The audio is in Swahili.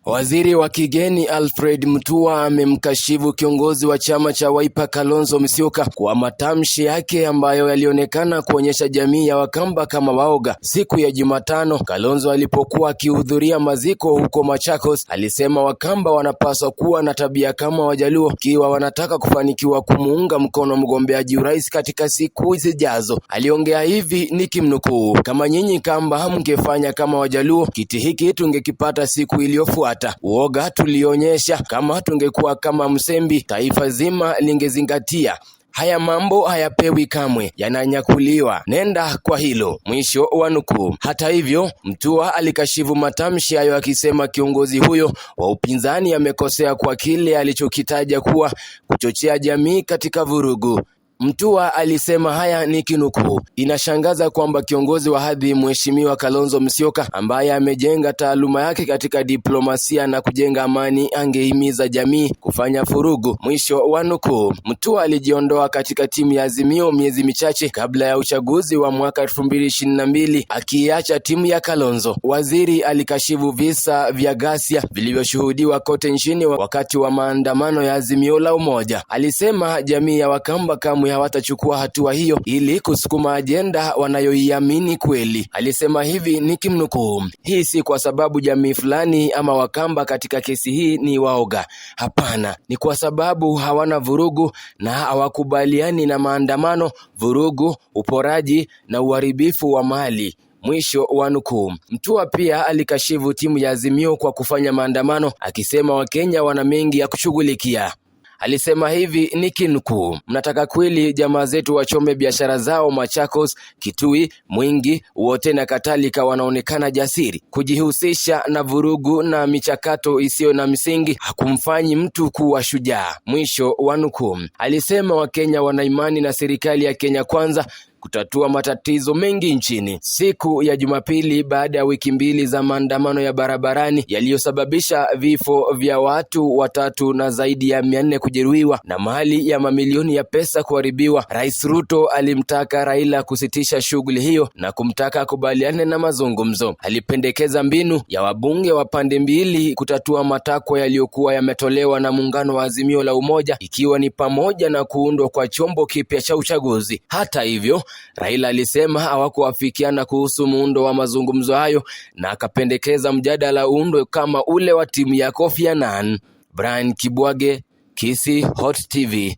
Waziri wa kigeni Alfred Mutua amemkashifu kiongozi wa chama cha Wiper Kalonzo Musyoka kwa matamshi yake ambayo yalionekana kuonyesha jamii ya Wakamba kama waoga. Siku ya Jumatano, Kalonzo alipokuwa akihudhuria maziko huko Machakos, alisema Wakamba wanapaswa kuwa na tabia kama Wajaluo ikiwa wanataka kufanikiwa kumuunga mkono mgombeaji urais katika siku zijazo. Aliongea hivi nikimnukuu: "Kama nyinyi Kamba mngefanya kama Wajaluo, kiti hiki tungekipata siku iliyofuata. Uoga tulionyesha, kama tungekuwa kama Msembi, taifa zima lingezingatia. Haya mambo hayapewi kamwe, yananyakuliwa. Nenda kwa hilo." Mwisho wa nukuu. Hata hivyo, Mutua alikashifu matamshi hayo akisema kiongozi huyo wa upinzani amekosea kwa kile alichokitaja kuwa kuchochea jamii katika vurugu. Mutua alisema haya nikinukuu: "Inashangaza kwamba kiongozi wa hadhi Mheshimiwa Kalonzo Musyoka ambaye amejenga taaluma yake katika diplomasia na kujenga amani angehimiza jamii kufanya furugu." Mwisho wa nukuu. Mutua alijiondoa katika timu ya Azimio miezi michache kabla ya uchaguzi wa mwaka 2022 akiacha timu ya Kalonzo. Waziri alikashifu visa vya ghasia vilivyoshuhudiwa kote nchini wakati wa maandamano ya Azimio la Umoja. Alisema jamii ya Wakamba kamwe hawatachukua hatua hiyo ili kusukuma ajenda wanayoiamini kweli. Alisema hivi nikimnukuu: "Hii si kwa sababu jamii fulani ama Wakamba katika kesi hii ni waoga. Hapana, ni kwa sababu hawana vurugu na hawakubaliani na maandamano, vurugu, uporaji na uharibifu wa mali." Mwisho wa nukuu. Mutua pia alikashifu timu ya Azimio kwa kufanya maandamano akisema Wakenya wana mengi ya kushughulikia. Alisema hivi nikinukuu: "Mnataka kweli jamaa zetu wachome biashara zao Machakos, Kitui, Mwingi, wote na kadhalika wanaonekana jasiri. Kujihusisha na vurugu na michakato isiyo na msingi hakumfanyi mtu kuwa shujaa." Mwisho wa nukuu. Alisema Wakenya wana imani na serikali ya Kenya Kwanza kutatua matatizo mengi nchini. Siku ya Jumapili, baada ya wiki mbili za maandamano ya barabarani yaliyosababisha vifo vya watu 3 na zaidi ya 400 kujeruhiwa na mali ya mamilioni ya pesa kuharibiwa, Rais Ruto alimtaka Raila kusitisha shughuli hiyo na kumtaka akubaliane na mazungumzo. Alipendekeza mbinu ya wabunge wa pande mbili kutatua matakwa yaliyokuwa yametolewa na muungano wa Azimio la Umoja, ikiwa ni pamoja na kuundwa kwa chombo kipya cha uchaguzi. Hata hivyo, Raila alisema hawakuafikiana kuhusu muundo wa mazungumzo hayo na akapendekeza mjadala uundwe kama ule wa timu ya Kofi Annan. Brian Kibwage, Kisii Hot TV.